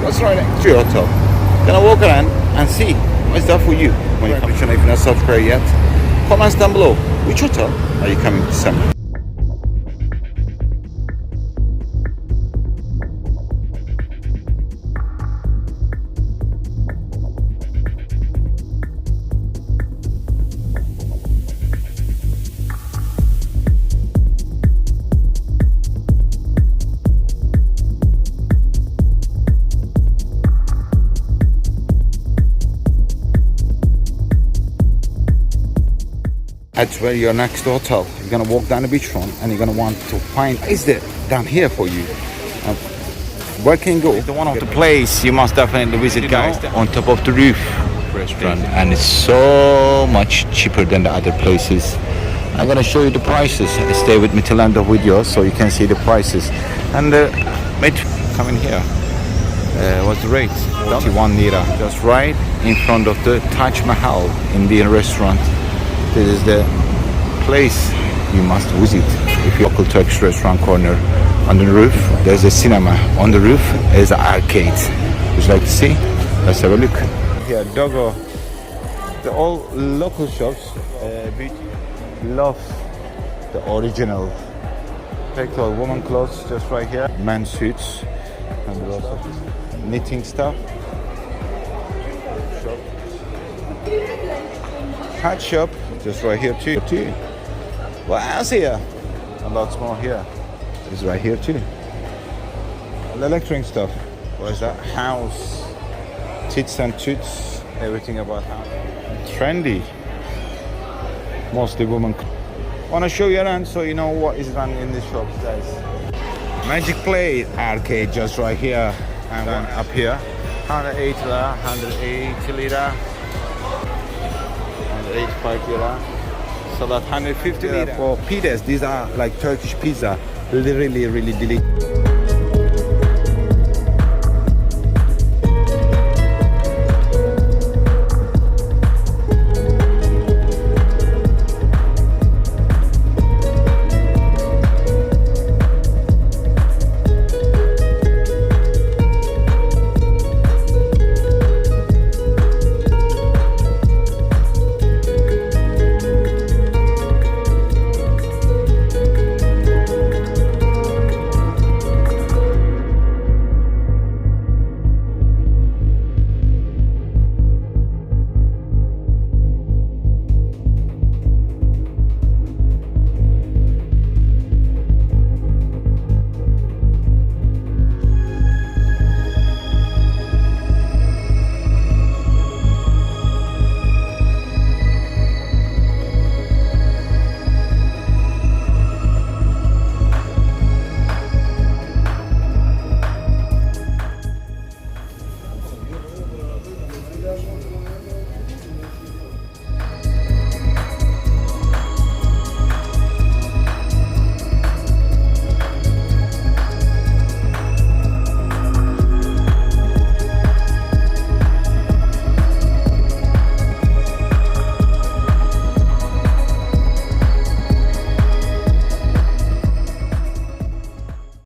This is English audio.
That's right next to your hotel. Gonna walk around and see what's there for you when you come. If you're not subscribed yet, comments down below. Which hotel are you coming to December? At where your next hotel, you're gonna walk down the beachfront and you're gonna want to find is there down here for you. Where can you go? It's one of the place you must definitely visit, guys. On top of the roof restaurant, and it's so much cheaper than the other places. I'm gonna show you the prices. Stay with me till end of video so you can see the prices. And mate, come in here. What's the rate? 41 lira. Just right in front of the Taj Mahal Indian restaurant. This is the place you must visit if you're local Turkish restaurant corner. On the roof there's a cinema, on the roof is an arcade. Would you like to see? Let's have a look. Here Dogo, the all local shops love the original textile woman clothes just right here, men's suits, and also knitting stuff. Hat shop just right here too. What else here? A lot more here. It's right here too. The electronic stuff. What is that? House. Tits and toots. Everything about house. Trendy. Mostly women. Wanna show you around so you know what is done in the shops, guys. Magic Play arcade just right here. And one up here. 108 lira, 180 lira. 85 lira. So that 150 lira for pizzas. These are like Turkish pizza. Really delicious.